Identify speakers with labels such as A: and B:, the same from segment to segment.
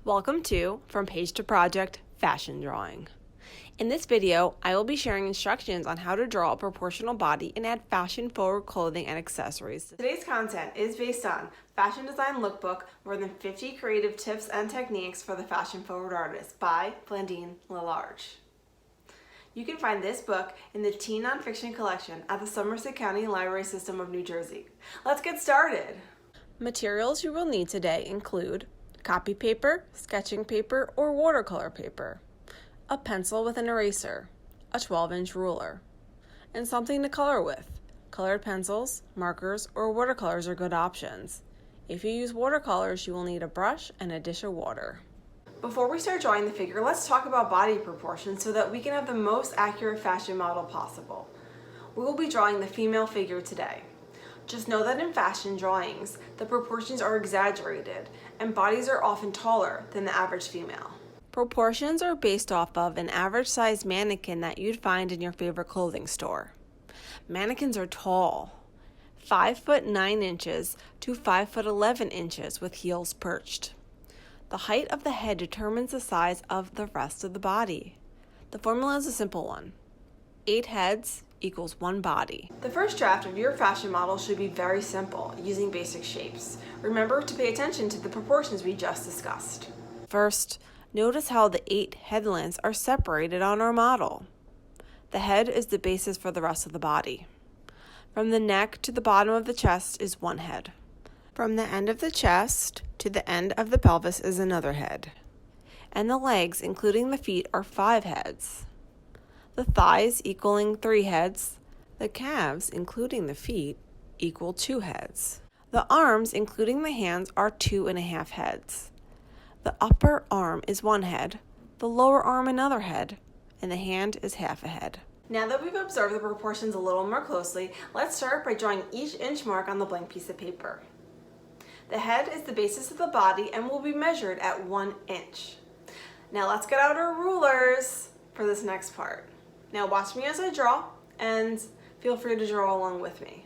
A: Welcome to From Page to Project Fashion Drawing. In this video, I will be sharing instructions on how to draw a proportional body and add fashion-forward clothing and accessories. Today's content is based on Fashion Design Lookbook, More Than 50 Creative Tips and Techniques for the Fashion-Forward Artist by Blandine Lelarge. You can find this book in the Teen Nonfiction Collection at the Somerset County Library System of New Jersey. Let's get started! Materials you will need today include copy paper, sketching paper, or watercolor paper, a pencil with an eraser, a 12-inch ruler, and something to color with. Colored pencils, markers, or watercolors are good options. If you use watercolors, you will need a brush and a dish of water. Before we start drawing the figure, let's talk about body proportions so that we can have the most accurate fashion model possible. We will be drawing the female figure today. Just know that in fashion drawings, the proportions are exaggerated and bodies are often taller than the average female. Proportions are based off of an average size mannequin that you'd find in your favorite clothing store. Mannequins are tall, 5'9" to 5'11" with heels perched. The height of the head determines the size of the rest of the body. The formula is a simple one. 8 heads equals 1 body. The first draft of your fashion model should be very simple, using basic shapes. Remember to pay attention to the proportions we just discussed. First, notice how the 8 headlands are separated on our model. The head is the basis for the rest of the body. From the neck to the bottom of the chest is 1 head. From the end of the chest to the end of the pelvis is another head. And the legs, including the feet, are 5 heads. The thighs equaling 3 heads, the calves, including the feet, equal 2 heads. The arms, including the hands, are 2.5 heads. The upper arm is 1 head, the lower arm another head, and the hand is half a head. Now that we've observed the proportions a little more closely, let's start by drawing each inch mark on the blank piece of paper. The head is the basis of the body and will be measured at 1 inch. Now let's get out our rulers for this next part. Now watch me as I draw, and feel free to draw along with me.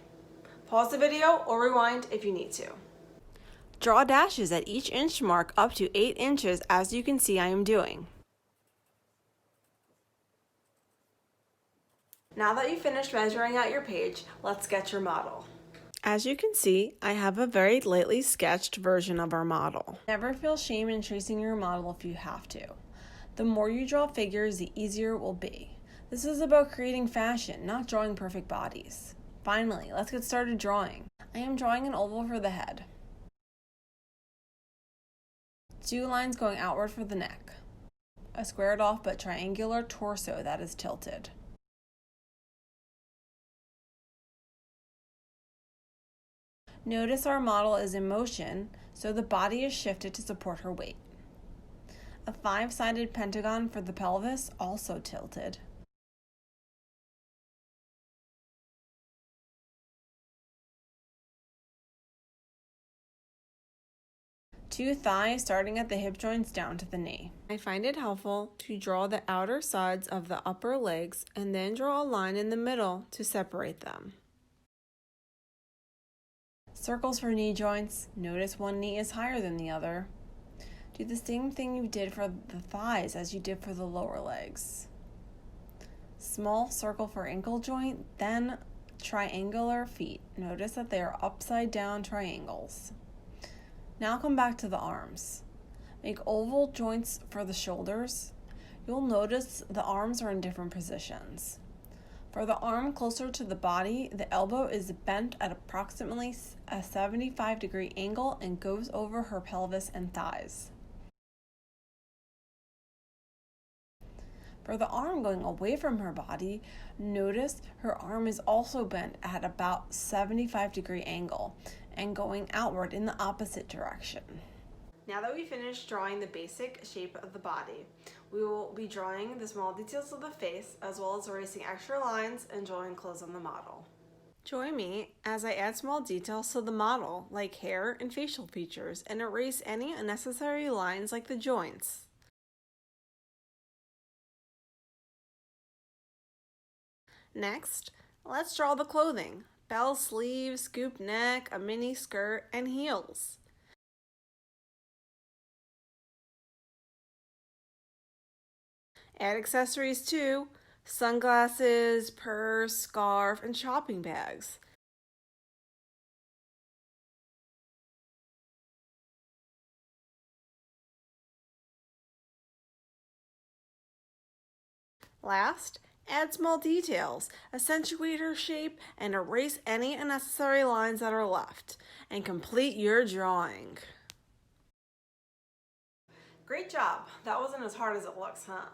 A: Pause the video or rewind if you need to. Draw dashes at each inch mark up to 8 inches, as you can see I am doing. Now that you've finished measuring out your page, let's sketch your model. As you can see, I have a very lightly sketched version of our model. Never feel shame in tracing your model if you have to. The more you draw figures, the easier it will be. This is about creating fashion, not drawing perfect bodies. Finally, let's get started drawing. I am drawing an oval for the head. 2 lines going outward for the neck. A squared off but triangular torso that is tilted. Notice our model is in motion, so the body is shifted to support her weight. A 5-sided pentagon for the pelvis, also tilted. Two thighs starting at the hip joints down to the knee. I find it helpful to draw the outer sides of the upper legs and then draw a line in the middle to separate them. Circles for knee joints. Notice one knee is higher than the other. Do the same thing you did for the thighs as you did for the lower legs. Small circle for ankle joint, then triangular feet. Notice that they are upside down triangles. Now come back to the arms. Make oval joints for the shoulders. You'll notice the arms are in different positions. For the arm closer to the body, the elbow is bent at approximately a 75-degree angle and goes over her pelvis and thighs. For the arm going away from her body, notice her arm is also bent at about 75-degree angle and going outward in the opposite direction. Now that we've finished drawing the basic shape of the body, we will be drawing the small details of the face, as well as erasing extra lines and drawing clothes on the model. Join me as I add small details to the model, like hair and facial features, and erase any unnecessary lines like the joints. Next, let's draw the clothing. Bell sleeves, scoop neck, a mini skirt, and heels. Add accessories too: sunglasses, purse, scarf, and shopping bags. Last, add small details, accentuate her shape, and erase any unnecessary lines that are left, and complete your drawing. Great job! That wasn't as hard as it looks, huh?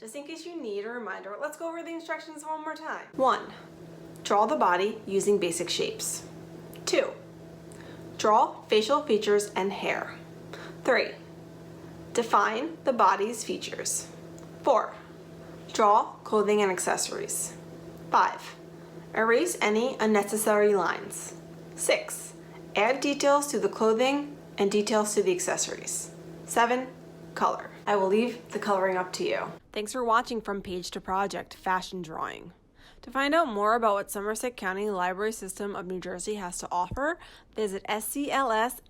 A: Just in case you need a reminder, let's go over the instructions one more time. 1. Draw the body using basic shapes. 2. Draw facial features and hair. 3. Define the body's features. 4. Draw clothing and accessories. 5. Erase any unnecessary lines. 6. Add details to the clothing and details to the accessories. 7. Color. I will leave the coloring up to you. Thanks for watching From Page to Project Fashion Drawing. To find out more about what Somerset County Library System of New Jersey has to offer, visit sclsnj.org.